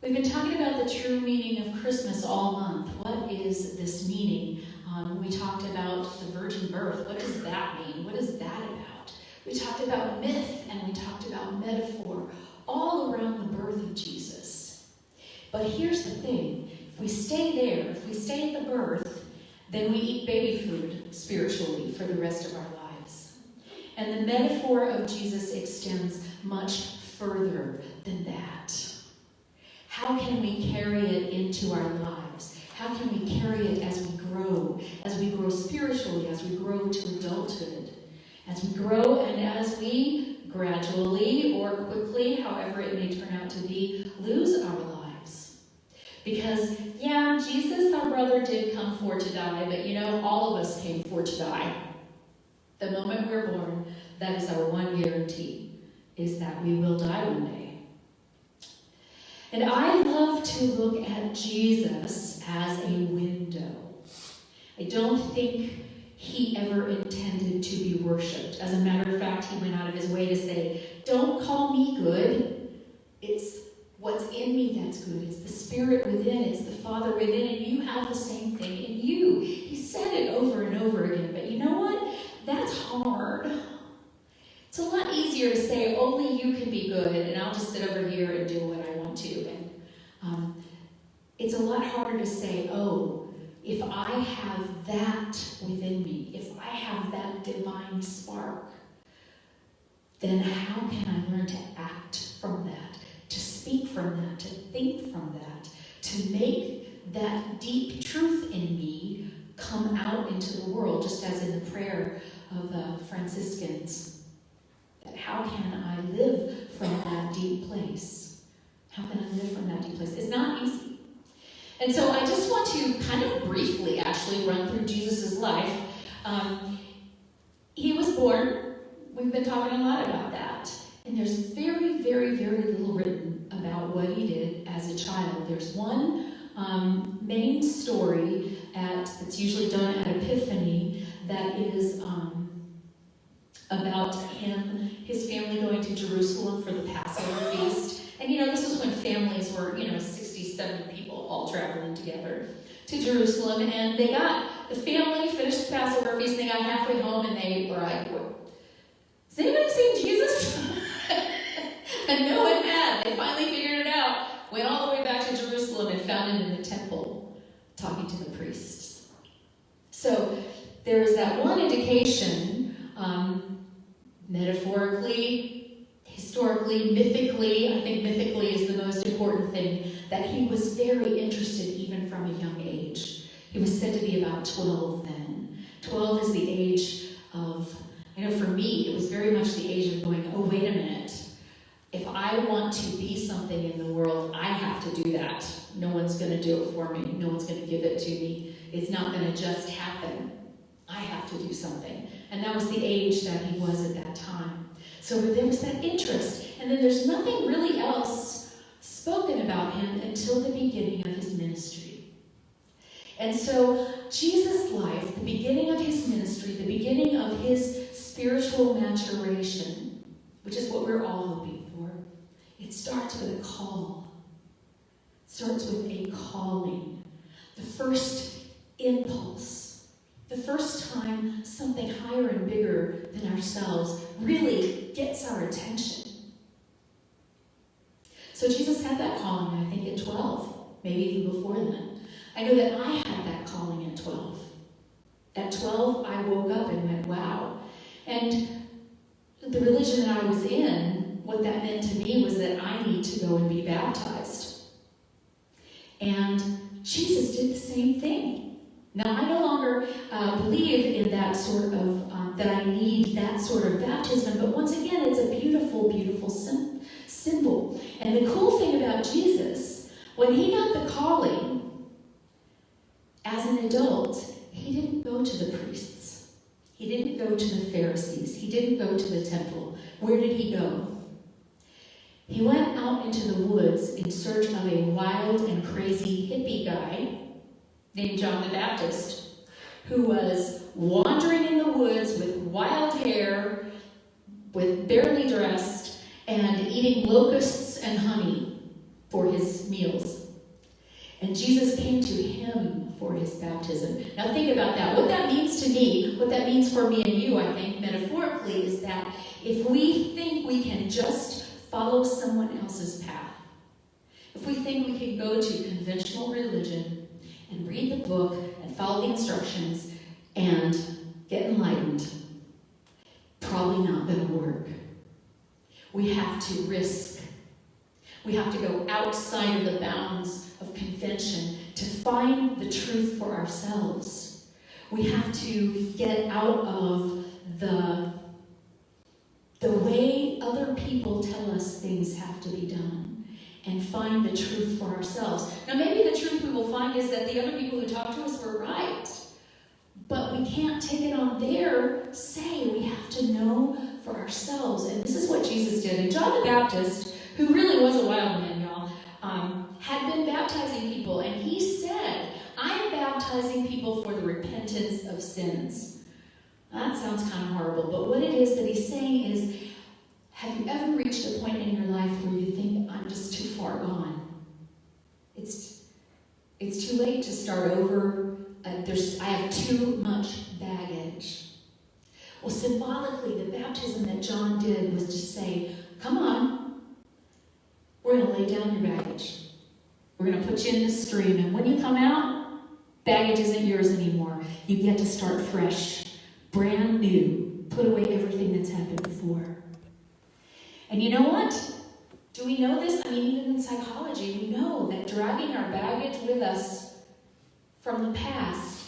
We've been talking about the true meaning of Christmas all month. What is this meaning? We talked about the virgin birth. What does that mean? What is that about? We talked about myth and we talked about metaphor, all around the birth of Jesus. But here's the thing. If we stay there, if we stay at the birth, then we eat baby food spiritually for the rest of our lives. And the metaphor of Jesus extends much further than that. How can we carry it into our lives? How can we carry it as we grow spiritually, as we grow to adulthood, as we grow and as we gradually or quickly, however it may turn out to be, lose our lives? Because, yeah, Jesus, our brother, did come for to die, but all of us came for to die. The moment we're born, that is our one guarantee, is that we will die one day. And I love to look at Jesus as a window. I don't think he ever intended to be worshipped. As a matter of fact, he went out of his way to say, don't call me good. It's what's in me that's good. It's the Spirit within. It's the Father within. And you have the same thing in you. He said it over and over again. But you know what? That's hard. It's a lot easier to say, only you can be good, and I'll just sit over here and do what I want to. And it's a lot harder to say, oh, if I have that within me, if I have that divine spark, then how can I learn to act from that, to speak from that, to think from that, to make that deep truth in me come out into the world, just as in the prayer of the Franciscans. That how can I live from that deep place? How can I live from that deep place? It's not easy. And so I just want to kind of briefly actually run through Jesus' life. He was born. We've been talking a lot about that. And there's very, very, very little written about what he did as a child. There's one main story that's usually done at Epiphany that is about his family going to Jerusalem for the Passover feast. And this was when families were, 60, 70 people all traveling together to Jerusalem. And the family finished the Passover feast, and they got halfway home, and they were like, has anybody seen Jesus? And no one had. They finally figured it out, went all the way back to Jerusalem and found him in the temple talking to the priests. So there is that one indication, metaphorically, historically, mythically. I think mythically is the most important thing, that he was very interested even from a young age. He was said to be about 12 then. 12 is the age of, for me, it was very much the age of going, oh, wait a minute. If I want to be something in the world, I have to do that. No one's going to do it for me. No one's going to give it to me. It's not going to just happen. I have to do something. And that was the age that he was at that time. So there was that interest. And then there's nothing really else spoken about him until the beginning of his ministry. And so Jesus' life, the beginning of his ministry, the beginning of his spiritual maturation, which is what we're all hoping for, it starts with a call. It starts with a calling. The first impulse. The first time something higher and bigger than ourselves really gets our attention. So Jesus had that calling, I think, at 12, maybe even before then. I know that I had that calling at 12. At 12, I woke up and went, wow. And the religion that I was in, what that meant to me was that I need to go and be baptized. And Jesus did the same thing. Now, I no longer believe in that sort of, that I need that sort of baptism, but once again, it's a beautiful, beautiful symbol. And the cool thing about Jesus, when he got the calling as an adult, he didn't go to the priests. He didn't go to the Pharisees. He didn't go to the temple. Where did he go? He went out into the woods in search of a wild and crazy hippie guy named John the Baptist, who was wandering in the woods with wild hair, with barely dressed, and eating locusts and honey for his meals. And Jesus came to him for his baptism. Now think about that. What that means to me, what that means for me and you, I think, metaphorically, is that if we think we can just follow someone else's path, if we think we can go to conventional religion and read the book and follow the instructions and get enlightened, probably not going to work. We have to risk. We have to go outside of the bounds of convention to find the truth for ourselves. We have to get out of the way other people tell us things have to be done and find the truth for ourselves. Now, maybe the truth we will find is that the other people who talked to us were right, but we can't take it on their say. We have to know for ourselves, and this is what Jesus did. And John the Baptist, who really was a wild man, y'all, had been baptizing people, and he said, I am baptizing people for the repentance of sins. That sounds kind of horrible, but what it is that he's saying is, have you ever reached a point in your life where you think, I'm just too far gone? It's too late to start over. I have too much baggage. Well, symbolically, the baptism that John did was to say, come on, we're going to lay down your baggage. We're going to put you in this stream, and when you come out, baggage isn't yours anymore. You get to start fresh, brand new, put away everything that's happened before. And you know what? Do we know this? I mean, even in psychology, we know that dragging our baggage with us from the past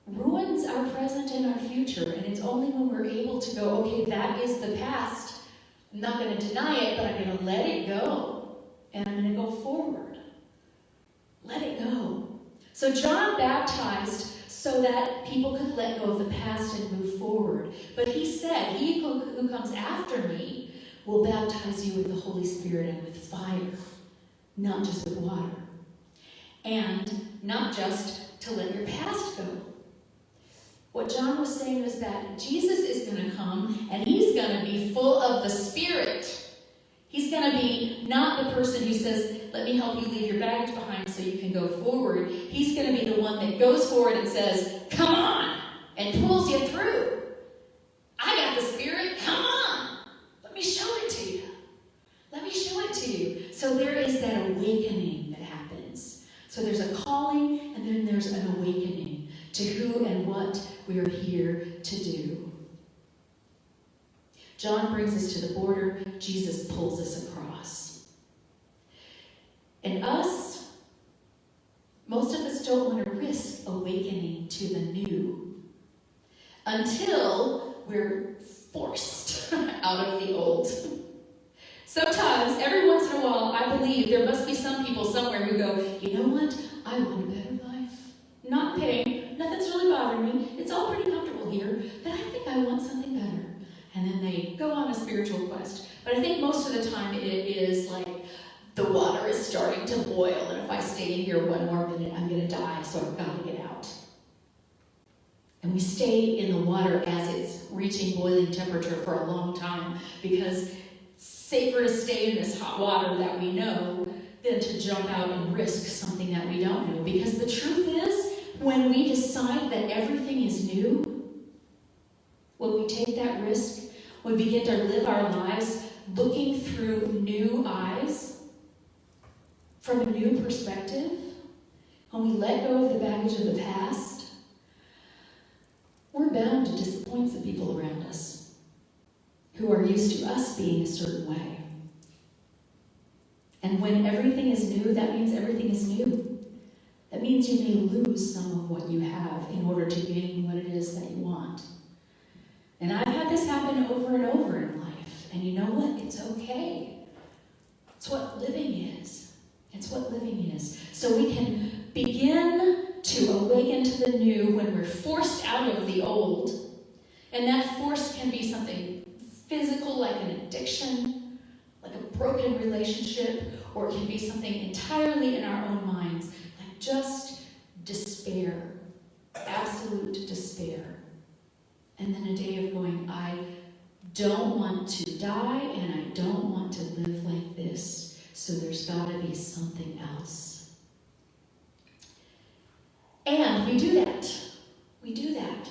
ruins our present and our future. And it's only when we're able to go, okay, that is the past. I'm not going to deny it, but I'm going to let it go. And I'm going to go forward. Let it go. So John baptized so that people could let go of the past and move forward. But he said, he who comes after me will baptize you with the Holy Spirit and with fire, not just with water. And not just to let your past go. What John was saying was that Jesus is going to come and he's going to be full of the Spirit. He's going to be not the person who says, let me help you leave your baggage behind so you can go forward. He's going to be the one that goes forward and says, come on, and pulls you through. I got the Spirit, come on. Let me show it to you. Let me show it to you. So there is that awakening that happens. So there's a calling and then there's an awakening to who and what we are here to do. John brings us to the border. Jesus pulls us across. And us, most of us don't want to risk awakening to the new until we're forced out of the old. Sometimes, every once in a while, I believe there must be some people somewhere who go, you know what? I want a better life. Not pain. Nothing's really bothering me. It's all pretty comfortable here. But I think I want something better. And then they go on a spiritual quest. But I think most of the time it is like the water is starting to boil. And if I stay in here one more minute, I'm going to die. So I've got to get out. And we stay in the water as it's reaching boiling temperature for a long time. Because it's safer to stay in this hot water that we know than to jump out and risk something that we don't know. Because the truth is, when we decide that everything is new, when we take that risk, we begin to live our lives looking through new eyes, from a new perspective, when we let go of the baggage of the past, we're bound to disappoint the people around us who are used to us being a certain way. And when everything is new, that means everything is new. That means you may lose some of what you have in order to gain what it is that you want. And I've had this happen over and over in life. And you know what? It's okay. It's what living is. It's what living is. So we can begin to awaken to the new when we're forced out of the old. And that force can be something physical, like an addiction, like a broken relationship, or it can be something entirely in our own minds, like just despair, absolute despair. And then a day of going, I don't want to die and I don't want to live like this. So there's got to be something else. And we do that. We do that.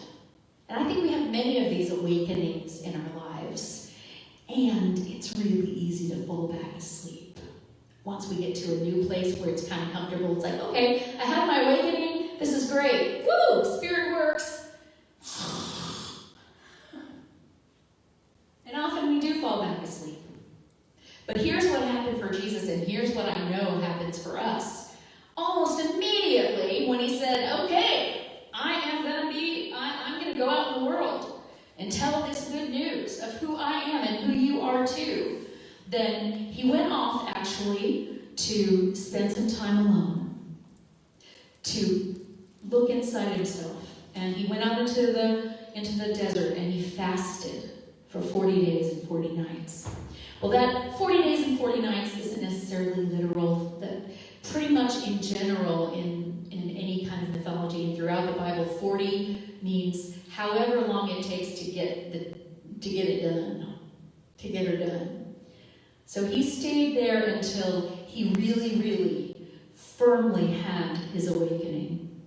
And I think we have many of these awakenings in our lives. And it's really easy to fall back asleep. Once we get to a new place where it's kind of comfortable, it's like, okay, I had my awakening. This is great. Woo! Spirit works. And often we do fall back asleep. But here's what happened for Jesus, and here's what I know happens for us. Almost immediately, when he said, okay, I'm going to go out in the world and tell this good news of who I am and who you are too, then he went off actually to spend some time alone, to look inside himself. And he went out into the desert and he fasted for 40 days and 40 nights. Well, that 40 days and 40 nights isn't necessarily literal. That pretty much in general, in any kind of mythology and throughout the Bible, 40 means however long it takes to get it done, to get her done. So he stayed there until he really, really firmly had his awakening.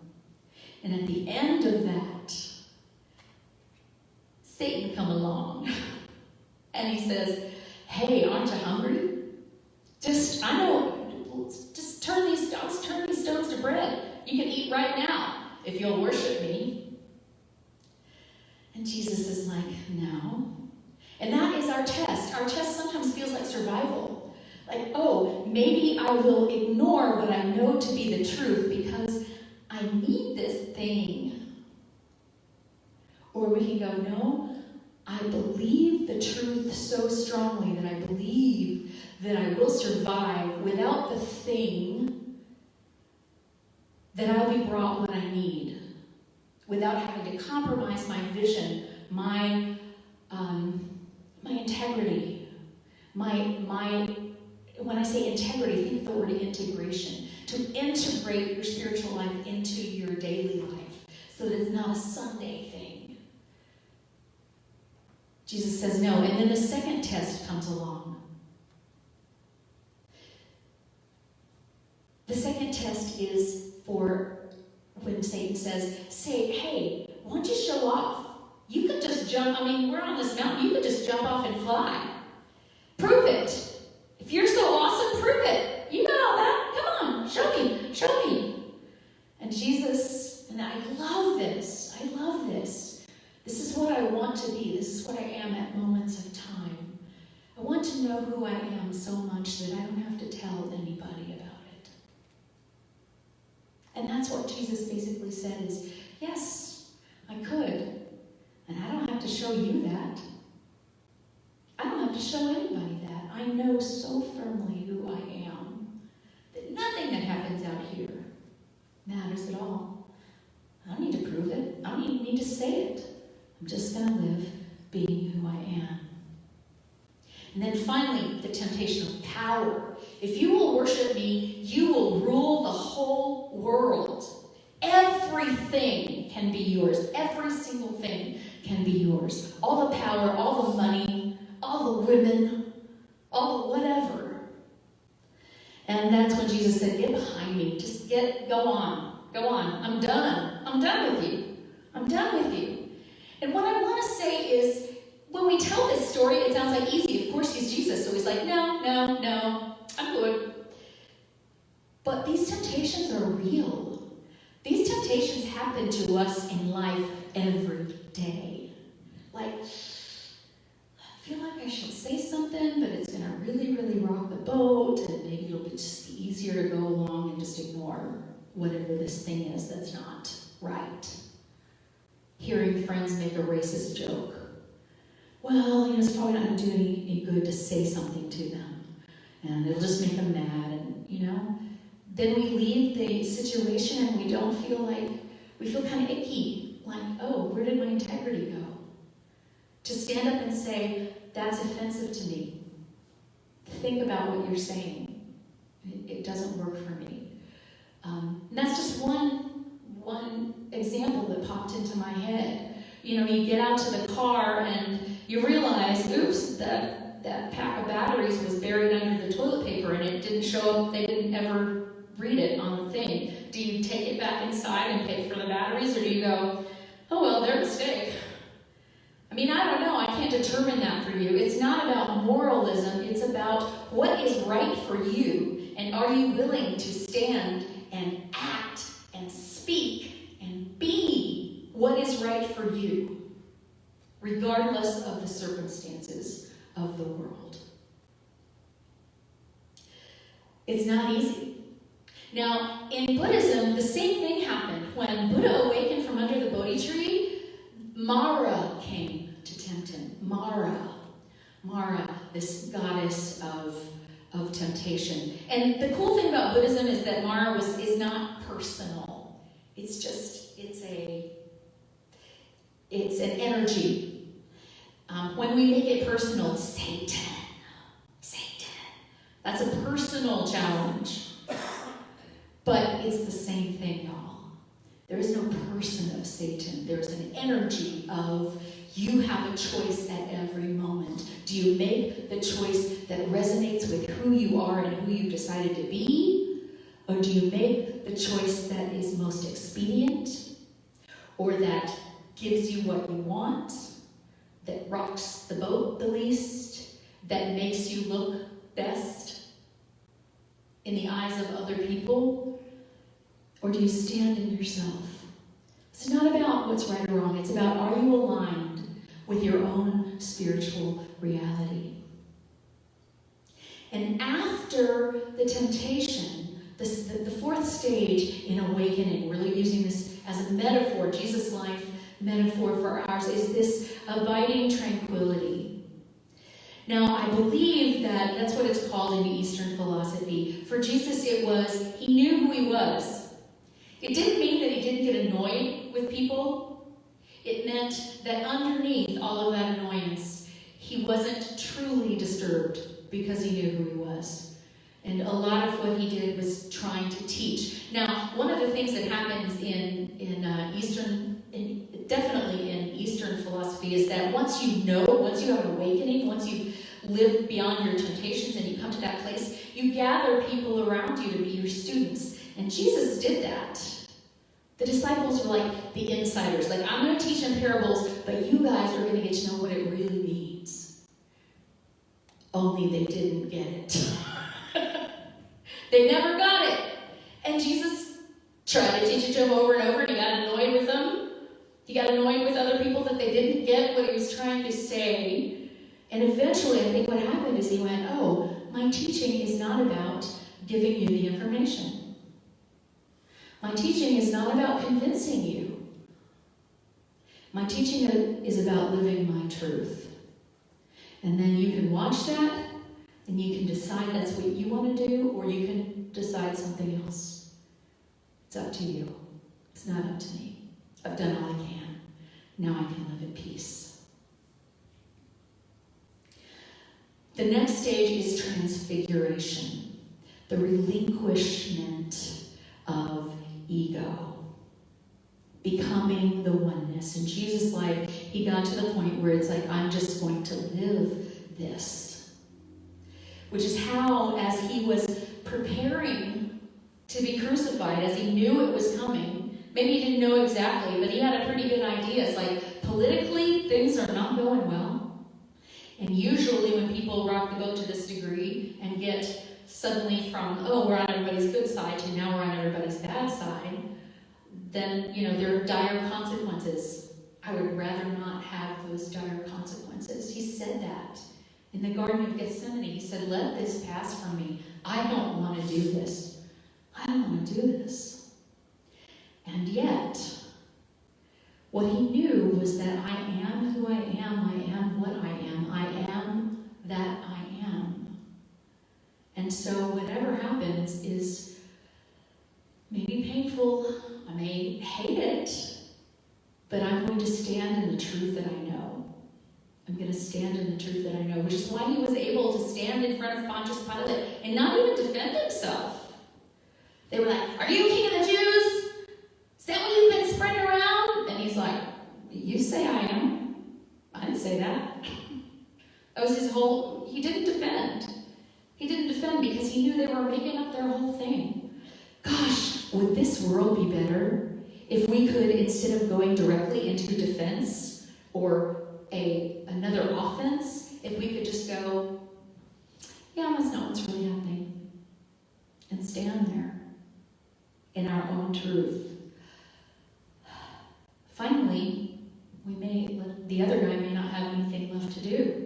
And at the end of that, Satan come along and he says, hey, aren't you hungry? Just turn these stones to bread. You can eat right now if you'll worship me. And Jesus is like, no. And that is our test. Our test sometimes feels like survival. Like, oh, maybe I will ignore what I know to be the truth because I need this thing. Or we can go, no, I believe the truth so strongly that I believe that I will survive without the thing, that I'll be brought what I need, without having to compromise my vision, my integrity, when I say integrity, think of the word integration, to integrate your spiritual life into your daily life so that it's not a Sunday thing. Jesus says no, and then the second test comes along. The second test is for when Satan says, hey, why don't you show off? You could just jump, we're on this mountain, you could just jump off and fly. Prove it. If you're so awesome, prove it. You got all that? Come on, show me. And Jesus, and I love this. This is what I want to be. This is what I am at moments of time. I want to know who I am so much that I don't have to tell anybody about it. And that's what Jesus basically said is, yes, I could. And I don't have to show you that. I don't have to show anybody that. I know so firmly who I am that nothing that happens out here matters at all. I don't need to prove it. I don't even need to say it. I'm just going to live being who I am. And then finally, the temptation of power. If you will worship me, you will rule the whole world. Everything can be yours. Every single thing can be yours. All the power, all the money, all the women, all the whatever. And that's when Jesus said, get behind me. Just go on. I'm done with you. And what I want to say is, when we tell this story, it sounds like easy. Of course, he's Jesus. So he's like, no, I'm good. But these temptations are real. These temptations happen to us in life every day. Like, I feel like I should say something, but it's going to really, really rock the boat, and maybe it'll just be easier to go along and just ignore whatever this thing is that's not right. Hearing friends make a racist joke. Well, it's probably not going to do any good to say something to them. And it'll just make them mad. And, then we leave the situation and we feel kind of icky. Like, oh, where did my integrity go? To stand up and say, that's offensive to me. Think about what you're saying. It doesn't work for me. And that's just one example that popped into my head. You get out to the car and you realize, oops, that that pack of batteries was buried under the toilet paper and it didn't show up, they didn't ever read it on the thing. Do you take it back inside and pay for the batteries, or do you go, oh well, their mistake? I mean, I don't know. I can't determine that for you. It's not about moralism. It's about what is right for you. And are you willing to stand and act and speak and be what is right for you, regardless of the circumstances of the world? It's not easy. Now, in Buddhism, the same thing happened. When Buddha awakened from under the Bodhi tree, Mara came to tempt him. Mara, this goddess of temptation. And the cool thing about Buddhism is that Mara is not personal. It's an energy. When we make it personal, Satan. That's a personal challenge. But it's the same thing, y'all. There is no person of Satan. There's an energy of you have a choice at every moment. Do you make the choice that resonates with who you are and who you've decided to be? Or do you make the choice that is most expedient? Or that gives you what you want? That rocks the boat the least? That makes you look best in the eyes of other people? Or do you stand in yourself? It's not about what's right or wrong. It's about, are you aligned with your own spiritual reality? And after the temptation, the fourth stage in awakening, really using this as a metaphor, Jesus' life metaphor for ours, is this abiding tranquility. Now, I believe that that's what it's called in the Eastern philosophy. For Jesus, it was, he knew who he was. It didn't mean that he didn't get annoyed with people. It meant that underneath all of that annoyance, he wasn't truly disturbed because he knew who he was. And a lot of what he did was trying to teach. Now, one of the things that happens definitely in Eastern philosophy, is that once you have an awakening, once you've lived beyond your temptations and you come to that place, you gather people around you to be your students. And Jesus did that. The disciples were like the insiders. Like, I'm going to teach in parables, but you guys are going to get to know what it really means. Only they didn't get it. They never got it. And Jesus tried to teach it to them over and over, and he got annoyed with them. He got annoyed with other people that they didn't get what he was trying to say. And eventually, I think what happened is he went, oh, my teaching is not about giving you the information. My teaching is not about convincing you. My teaching is about living my truth. And then you can watch that, and you can decide that's what you want to do, or you can decide something else. It's up to you. It's not up to me. I've done all I can. Now I can live in peace. The next stage is transfiguration, the relinquishment of ego, becoming the oneness. In Jesus' life, he got to the point where it's like, I'm just going to live this. Which is how, as he was preparing to be crucified, as he knew it was coming, maybe he didn't know exactly, but he had a pretty good idea. It's like, politically, things are not going well. And usually when people rock the boat to this degree and get suddenly from, oh, we're on everybody's good side to now we're on everybody's bad side, then, there are dire consequences. I would rather not have those dire consequences. He said that in the Garden of Gethsemane. He said, let this pass from me. I don't want to do this. I don't want to do this. And yet, what he knew was that I am who I am. I am what I am. I am that I am. And so whatever happens is maybe painful. I may hate it, but I'm going to stand in the truth that I know. I'm going to stand in the truth that I know, which is why he was able to stand in front of Pontius Pilate and not even defend himself. They were like, are you king of the Jews? Is that what you've been spreading around? And he's like, you say I am. I didn't say that. That was his whole, He didn't defend. He didn't defend because he knew they were making up their whole thing. Gosh, would this world be better if we could, instead of going directly into defense or another offense, if we could just go, yeah, that's not what's really happening, and stand there in our own truth. Finally, the other guy may not have anything left to do.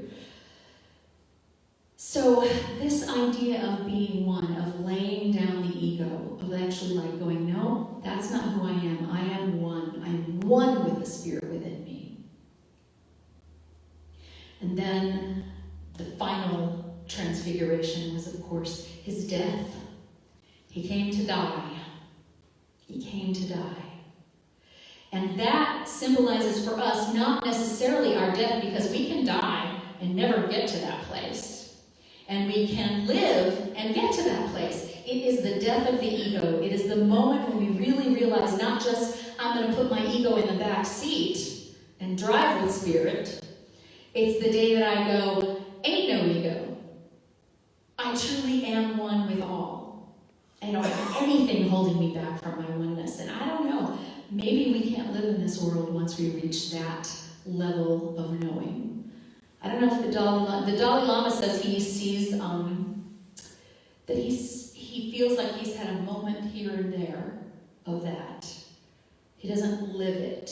So this idea of being one, of laying down the ego, of actually like going, no, that's not who I am. I am one. I'm one with the Spirit within me. And then the final transfiguration was, of course, his death. He came to die. He came to die. And that symbolizes for us not necessarily our death, because we can die and never get to that place. And we can live and get to that place. It is the death of the ego. It is the moment when we really realize not just, I'm going to put my ego in the back seat and drive with Spirit. It's the day that I go, ain't no ego. I truly am one with all. I don't have anything holding me back from my oneness. And I don't know, maybe we can't live in this world once we reach that level of knowing. I don't know if the Dalai Lama says he sees that he feels like he's had a moment here and there of that. He doesn't live it.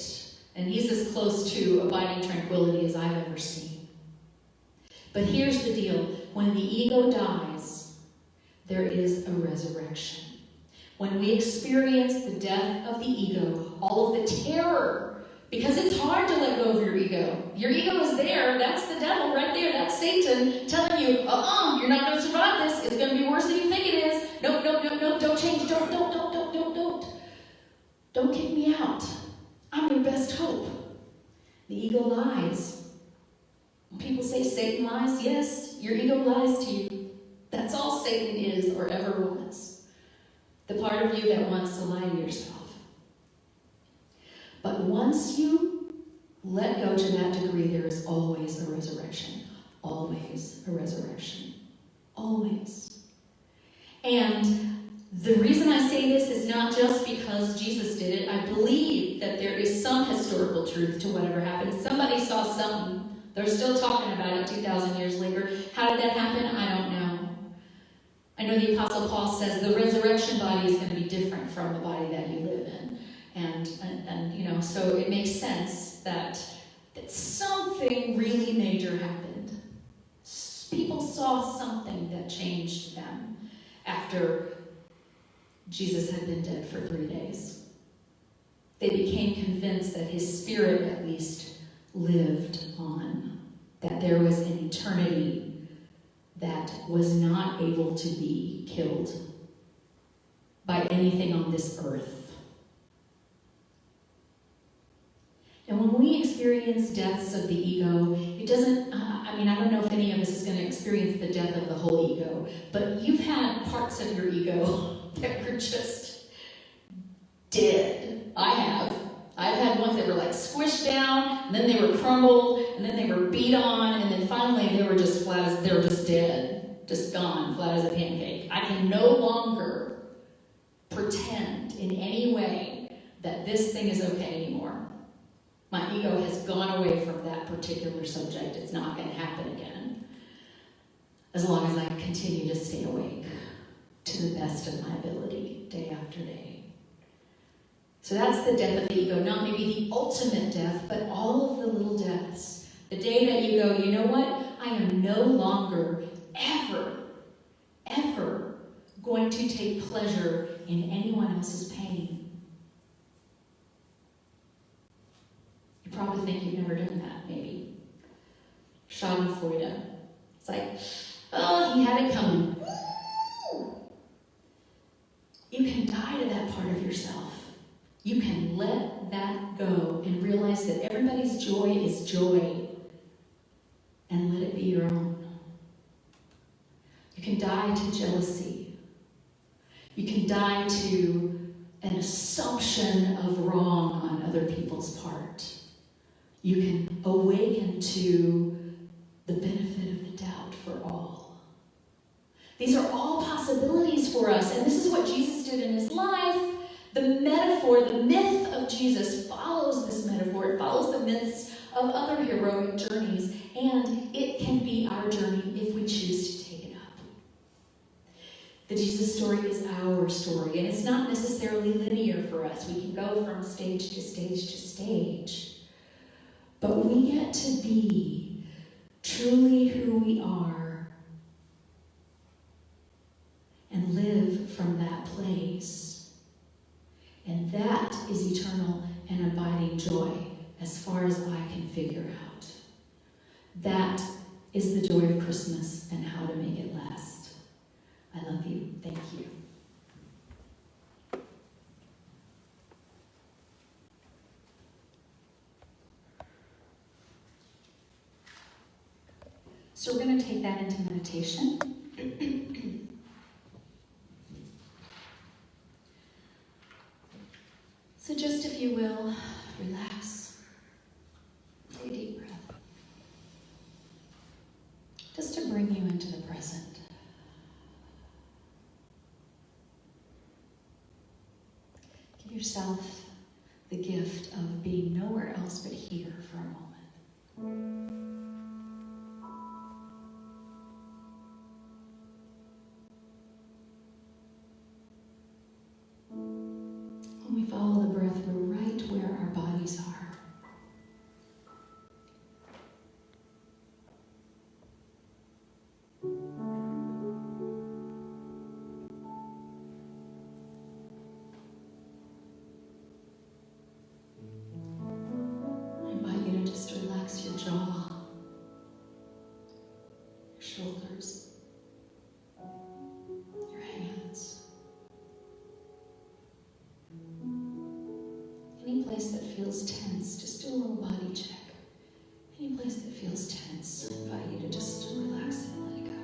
And he's as close to abiding tranquility as I've ever seen. But here's the deal. When the ego dies, there is a resurrection. When we experience the death of the ego, all of the terror, because it's hard to let go of your ego. Your ego is there. That's the devil right there. That's Satan telling you, you're not going to survive this. It's going to be worse than you think it is. Nope, don't change. Don't. Don't kick me out. I'm your best hope. The ego lies. When people say Satan lies, yes, your ego lies to you. That's all Satan is or ever was. The part of you that wants to lie to yourself. But once you let go to that degree, there is always a resurrection. Always a resurrection. Always. And the reason I say this is not just because Jesus did it. I believe that there is some historical truth to whatever happened. Somebody saw something. They're still talking about it 2,000 years later. How did that happen? I don't know. I know the Apostle Paul says the resurrection body is going to be different from the body that you live in. And you know, so it makes sense that something really major happened. People saw something that changed them after Jesus had been dead for 3 days. They became convinced that his spirit at least lived on, that there was an eternity that was not able to be killed by anything on this earth. And when we experience deaths of the ego, it doesn't, I don't know if any of us is going to experience the death of the whole ego, but you've had parts of your ego that were just dead. I have. I've had ones that were like squished down, and then they were crumbled, and then they were beat on, and then finally they were just they were just dead, just gone, flat as a pancake. I can no longer pretend in any way that this thing is okay anymore. My ego has gone away from that particular subject. It's not going to happen again. As long as I continue to stay awake to the best of my ability, day after day. So that's the death of the ego. Not maybe the ultimate death, but all of the little deaths. The day that you go, you know what? I am no longer ever going to take pleasure in anyone else's pain. You probably think you've never done that, maybe. Schadenfreude. It's like, oh, he had it coming. You can die to that part of yourself. You can let that go and realize that everybody's joy is joy, and let it be your own. You can die to jealousy. You can die to an assumption of wrong on other people's part. You can awaken to the benefit of the doubt. out for all. These are all possibilities for us, and this is what Jesus did in his life. The metaphor, the myth of Jesus follows this metaphor. It follows the myths of other heroic journeys, and it can be our journey if we choose to take it up. The Jesus story is our story, and it's not necessarily linear for us. We can go from stage to stage to stage, but we get to be truly who we are and live from that place. And that is eternal and abiding joy as far as I can figure out. That is the joy of Christmas and how to make it last. I love you. Thank you. So we're going to take that into meditation. So just if you will, relax. Take a deep breath. Just to bring you into the present. Give yourself the gift of being nowhere else but here for a moment. When we follow the breath, we're right where our bodies are. I invite you to just relax your jaw, your shoulders, your hands. Any place that feels tense, just do a little body check. Any place that feels tense, I invite you to just relax and let it go.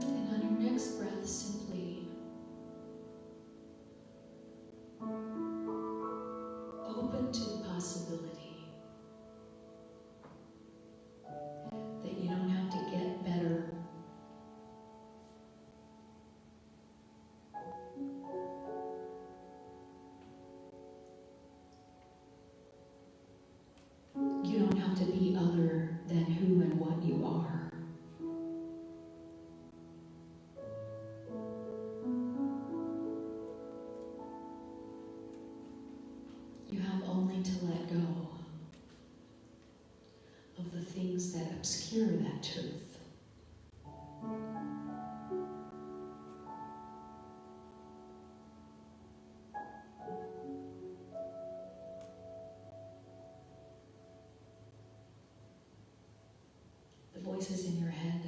And on your next breath, simply open to the possibility that you don't have to get better. You don't have to be other than who and what you are. You have only to let go of the things that obscure that truth. The voices in your head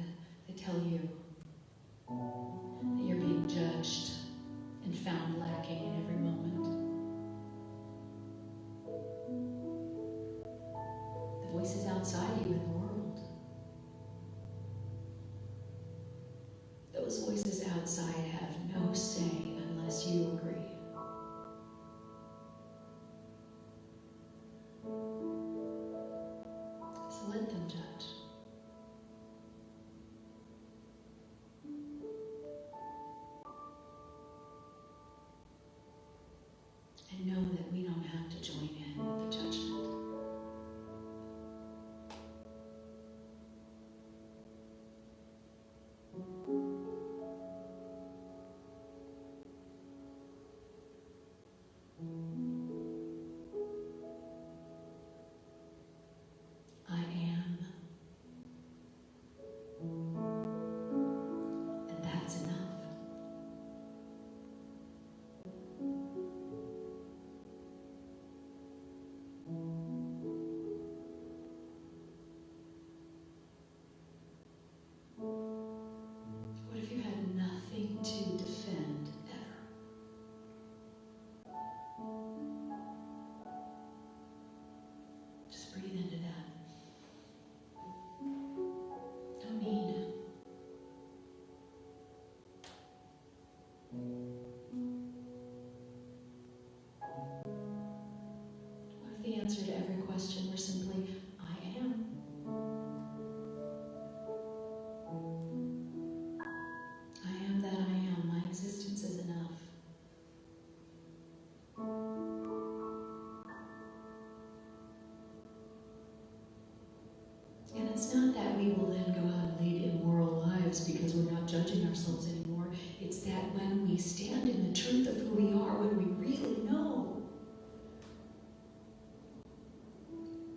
that tell you that you're being judged and found lacking in every moment. The voices outside you in the world. Those voices outside have no say unless you agree. So let them judge. And know that we don't have to join in with the judgment. I am answer to every question. We're simply, I am. I am that I am. My existence is enough. And it's not that we will then go out and lead immoral lives because we're not judging ourselves anymore. It's that when we stand in the truth of who we are, when we really know,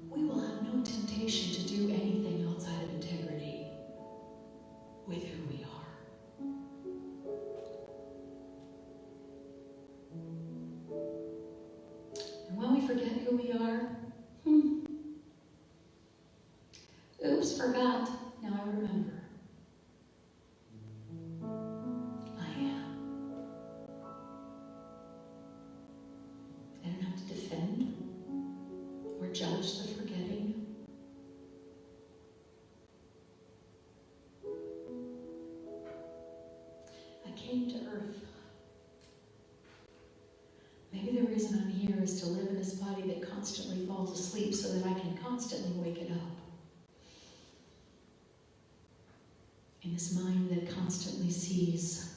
we will have no temptation to do anything outside of integrity with who we are. And when we forget who we are, oops, forgot. Now I remember. I am. I don't have to defend or judge the forgetting. I came to earth. Maybe the reason I'm here is to live in this body that constantly falls asleep so that I can constantly wake it up. In this mind that constantly sees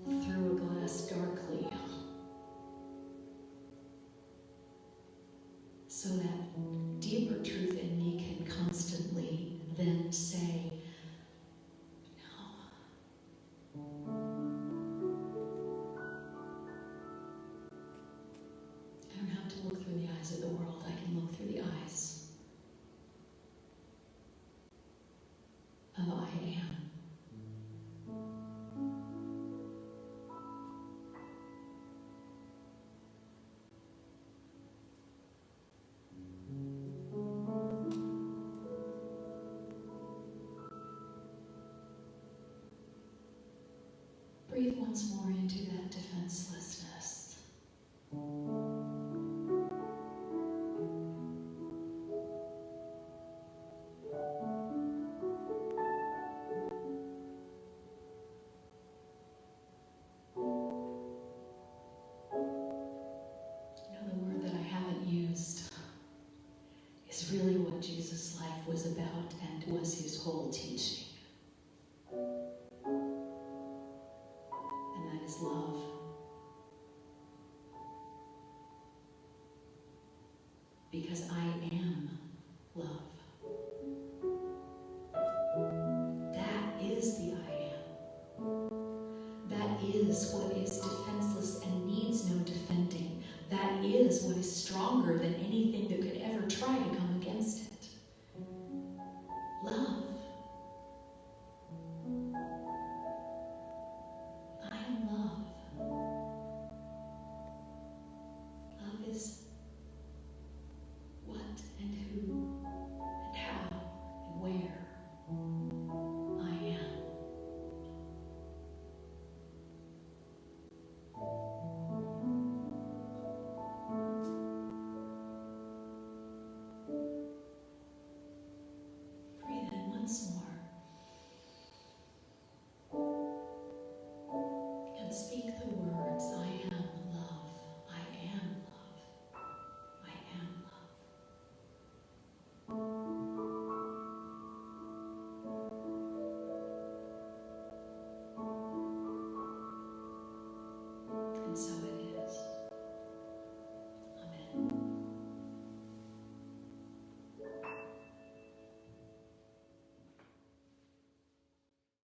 through a glass darkly, so that deeper truth in me can constantly then say, no. I don't have to look through the eyes of the world. I can look through the eyes of I am. Breathe once more into that defenselessness. Is really what Jesus' life was about and was his whole teaching. And that is love. Because I am love.